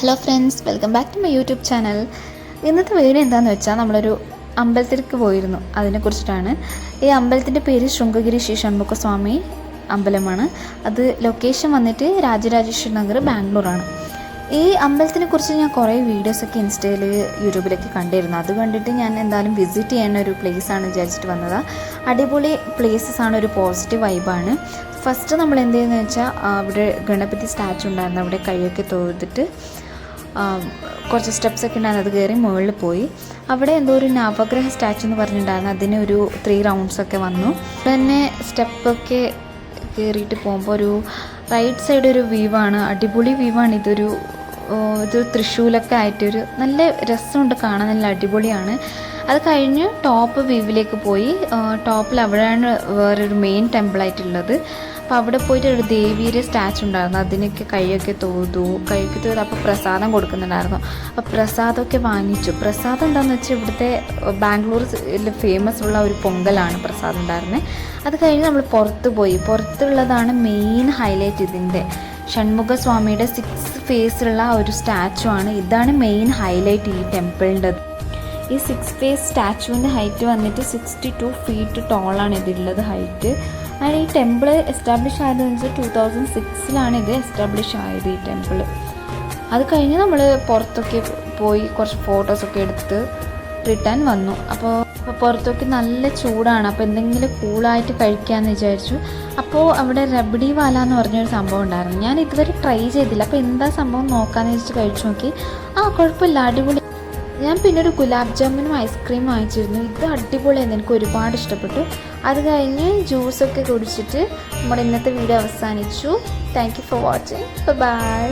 Hello friends, welcome back to my YouTube channel. ഇന്നത്തെ video എന്താണെന്ന് വെച്ചാൽ നമ്മളൊരു അമ്പലത്തിലേക്ക് പോയിരുന്നു. അതിനെക്കുറിച്ചിട്ടാണ്. ഈ അമ്പലത്തിൻ്റെ പേര് ശൃംഗഗിരി ശ്രീ ഷൺമുഖസ്വാമി അമ്പലമാണ്. അത് ലൊക്കേഷൻ വന്നിട്ട് രാജരാജേശ്വരി നഗർ, ബാംഗ്ലൂരാണ്. ഈ അമ്പലത്തിനെ കുറിച്ച് ഞാൻ കുറേ വീഡിയോസൊക്കെ ഇൻസ്റ്റയിൽ യൂട്യൂബിലൊക്കെ കണ്ടിരുന്നു. അത് കണ്ടിട്ട് ഞാൻ എന്തായാലും വിസിറ്റ് ചെയ്യുന്ന ഒരു പ്ലേസാണ് വിചാരിച്ചിട്ട് വന്നതാണ്. അടിപൊളി പ്ലേസസ് ആണ്, ഒരു പോസിറ്റീവ് വൈബാണ്. ഫസ്റ്റ് നമ്മൾ എന്ത് ചെയ്യുന്നത് വെച്ചാൽ അവിടെ ഗണപതി സ്റ്റാച്ചു ഉണ്ടായിരുന്നു. അവിടെ കൈയൊക്കെ തൊഴുതിട്ട് കുറച്ച് സ്റ്റെപ്സൊക്കെ ഉണ്ടായിരുന്നു, അത് കയറി മുകളിൽ പോയി. അവിടെ എന്തോ ഒരു നവഗ്രഹ സ്റ്റാച്ചു എന്ന് പറഞ്ഞിട്ടുണ്ടായിരുന്നു. അതിന് ഒരു 3 റൗണ്ട്സൊക്കെ വന്നു. തന്നെ സ്റ്റെപ്പൊക്കെ കയറിയിട്ട് പോകുമ്പോൾ ഒരു റൈറ്റ് സൈഡ് ഒരു വ്യൂവാണ്, അടിപൊളി വ്യൂവാണ്. ഇത് തൃശ്ശൂലൊക്കെ ആയിട്ടൊരു നല്ല രസമുണ്ട് കാണാൻ, നല്ല അടിപൊളിയാണ്. അത് കഴിഞ്ഞ് ടോപ്പ് വ്യൂവിലേക്ക് പോയി. ടോപ്പിൽ അവിടെയാണ് വേറൊരു മെയിൻ ടെമ്പിളായിട്ടുള്ളത്. അപ്പോൾ അവിടെ പോയിട്ട് ഒരു ദേവിയുടെ സ്റ്റാച്ചു ഉണ്ടായിരുന്നു. അതിനൊക്കെ കൈയൊക്കെ തൊഴുതു. അപ്പോൾ പ്രസാദം കൊടുക്കുന്നുണ്ടായിരുന്നു. അപ്പോൾ പ്രസാദമൊക്കെ വാങ്ങിച്ചു. പ്രസാദം എന്താണെന്ന് വെച്ചാൽ ഇവിടുത്തെ ബാംഗ്ലൂരിൽ ഫേമസ് ഉള്ള ഒരു പൊങ്കലാണ് പ്രസാദം ഉണ്ടായിരുന്നത്. അത് കഴിഞ്ഞ് നമ്മൾ പുറത്ത് പോയി. പുറത്തുള്ളതാണ് മെയിൻ ഹൈലൈറ്റ്. ഇതിൻ്റെ ഷൺമുഖസ്വാമിയുടെ 6 ഫേസുള്ള ഒരു സ്റ്റാച്ചു ആണ്. ഇതാണ് മെയിൻ ഹൈലൈറ്റ് ഈ ടെമ്പിളിൻ്റെ. ഈ 6 ഫേസ് സ്റ്റാച്ചുവിൻ്റെ ഹൈറ്റ് വന്നിട്ട് 62 ഫീറ്റ് ടോളാണ് ഇതിലുള്ളത് ഹൈറ്റ്. അങ്ങനെ ഈ ടെമ്പിൾ എസ്റ്റാബ്ലിഷ് ആയതെന്ന് വെച്ചാൽ 2006 ഇത് എസ്റ്റാബ്ലിഷ് ആയത്, ഈ ടെമ്പിൾ. അത് കഴിഞ്ഞ് നമ്മൾ പുറത്തൊക്കെ പോയി കുറച്ച് ഫോട്ടോസൊക്കെ എടുത്ത് റിട്ടേൺ വന്നു. അപ്പോൾ പുറത്തൊക്കെ നല്ല ചൂടാണ്. അപ്പോൾ എന്തെങ്കിലും കൂളായിട്ട് കഴിക്കാമെന്ന് വിചാരിച്ചു. അപ്പോൾ അവിടെ റബ്ഡി വാല എന്ന് പറഞ്ഞൊരു സംഭവം ഉണ്ടായിരുന്നു. ഞാൻ ഇതുവരെ ട്രൈ ചെയ്തില്ല. അപ്പോൾ എന്താ സംഭവം നോക്കാമെന്ന് വെച്ചിട്ട് കഴിച്ചു നോക്കി. കുഴപ്പമില്ല, അടിപൊളി. ഞാൻ പിന്നെ ഒരു ഗുലാബ് ജാമുനും ഐസ്ക്രീം വാങ്ങിച്ചിരുന്നു. ഇത് അടിപൊളിയായിരുന്നു, എനിക്ക് ഒരുപാട് ഇഷ്ടപ്പെട്ടു. അത് കഴിഞ്ഞ് ജ്യൂസൊക്കെ കുടിച്ചിട്ട് നമ്മുടെ ഇന്നത്തെ വീഡിയോ അവസാനിച്ചു. Thank you for watching. By.